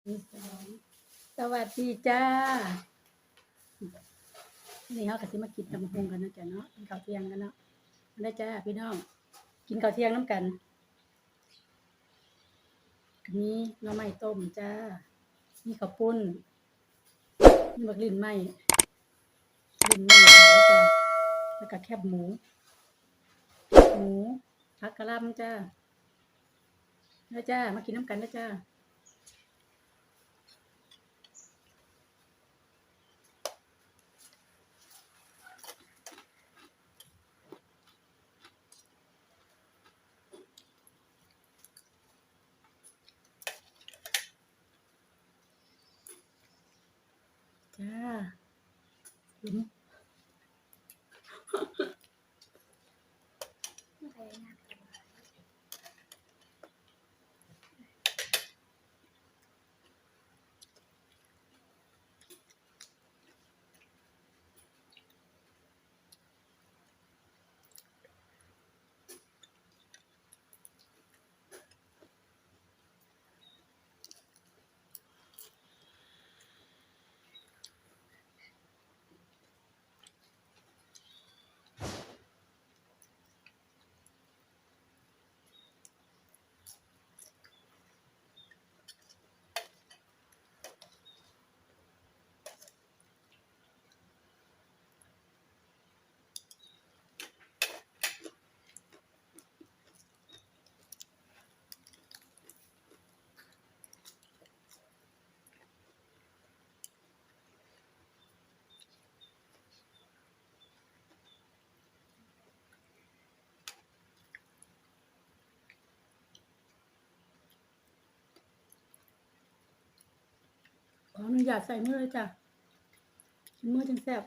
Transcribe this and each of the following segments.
สวัสดีจ้านี่เขาก็สิมากินตำบักหุ่งกันนะจ๊ะเนาะกินข้าวเที่ยงกันเนาะมาได้จ้าพี่น้องกินข้าวเที่ยงน้ำกันมีหน่อไม้ต้มจ้ามีข้าวปุ้นมีบักลิ้นไม้เผาจ้าแล้วก็แคบหมูผักกะหล่ำจ้าแล้วจ้ามากินน้ำกันนะจ้าจ้าอืมขออนุญาตใส่มือเลยจ้ามือจังแซ่บ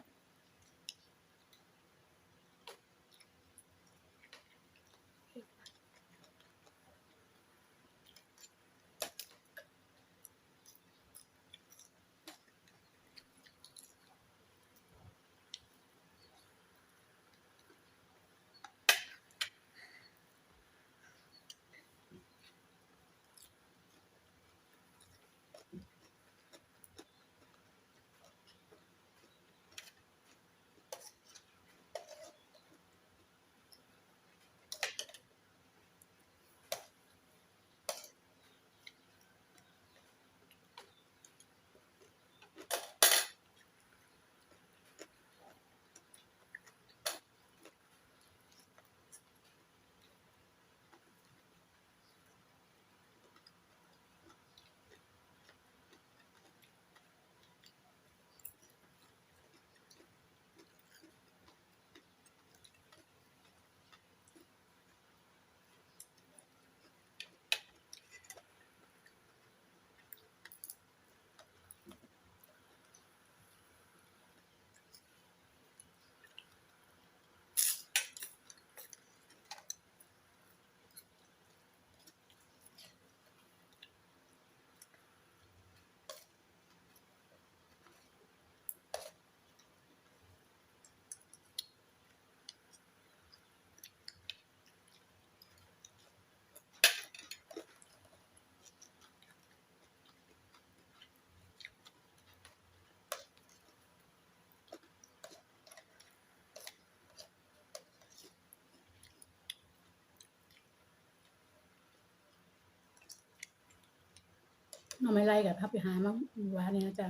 หน่อไม้ไล่กับพับไปหามาหวานนี่นะจ้า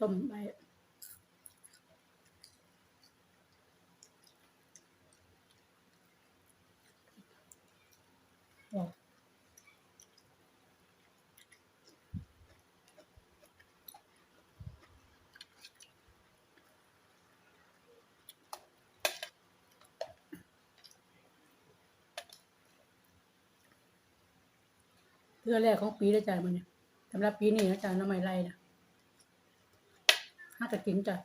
ต้มไปบอกเพื่อแรกของปีเลยจ้ามันเนี่ยสำหรับปีนี้นะจ้าหน่อไม้ไล่นะห้าจะกินจ้ะ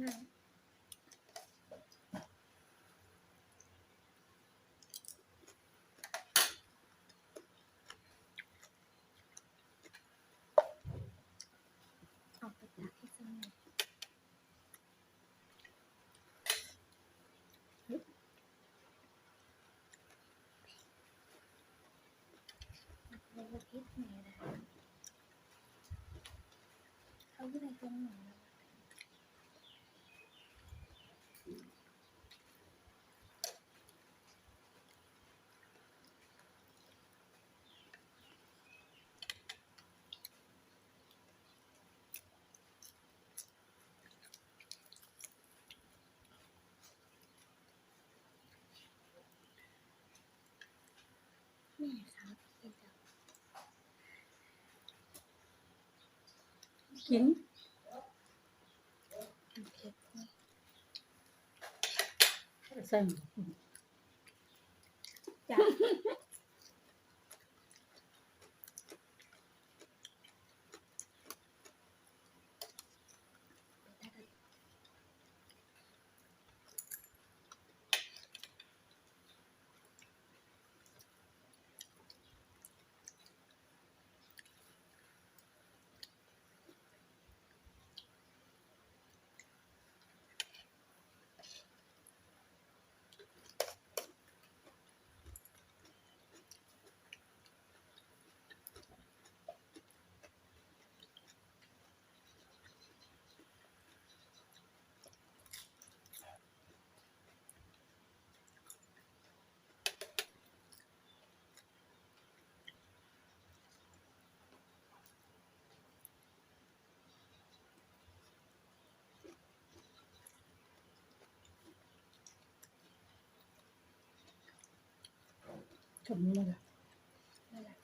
นั่นออกไปจากที่สมุทรเราไปพิษไหนนะเขาไม่ได้ตรงไหนแล้วแม่ครับเป็นแบบ กิน เผ็ดนี่ ใส่ จ้ะชมนี่เลย นั่นแหละ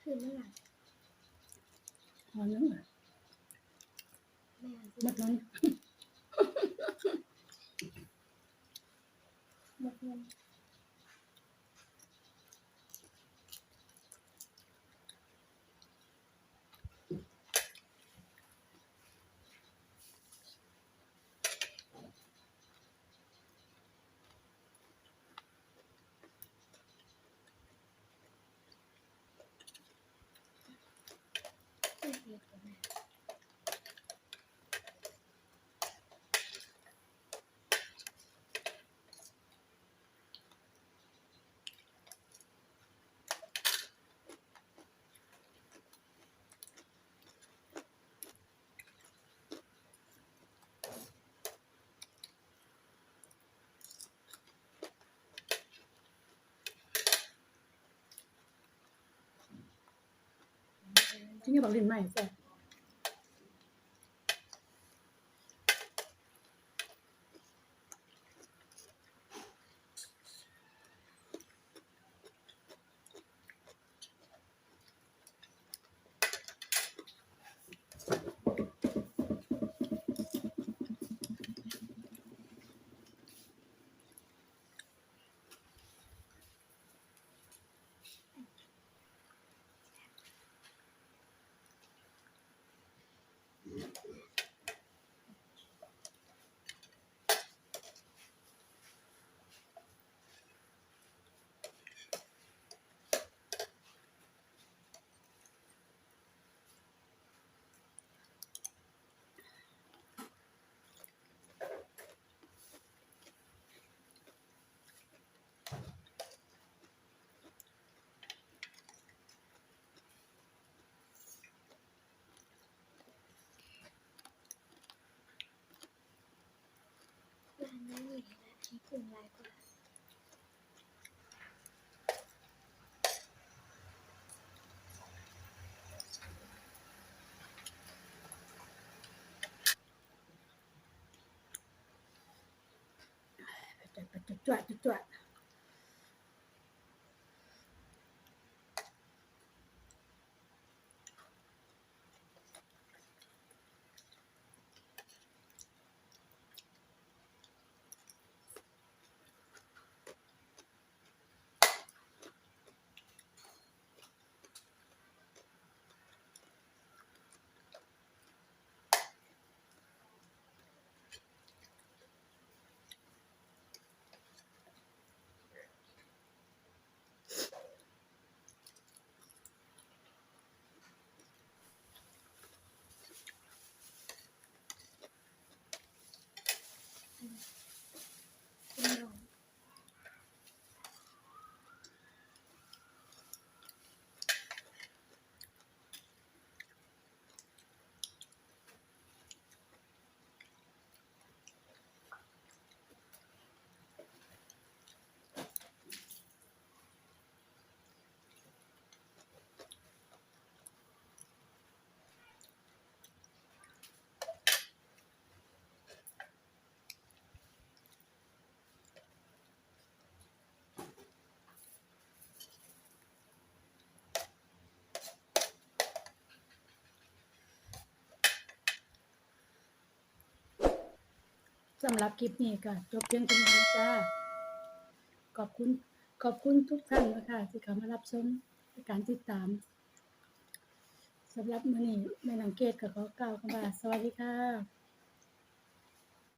คือเมื่อไหร่ หอมนึงอ่ะ แม่ มัดนั้น หมดเงินไม่เผ็ดกับแม่ที่นี่บอกลิ้นไหมใส่ร้านนี้มีและให้กลุ่มไลน์ก็ได้ไปจวด สำหรับคลิปนี้ก็จบเพียงเท่านี้นะจ้าขอบคุณขอบคุณทุกท่านนะคะที่เข้ามารับชมในการติดตามสำหรับมื้อนี้แม่นางเกตก็ขอกล่าวคำว่าสวัสดีค่ะ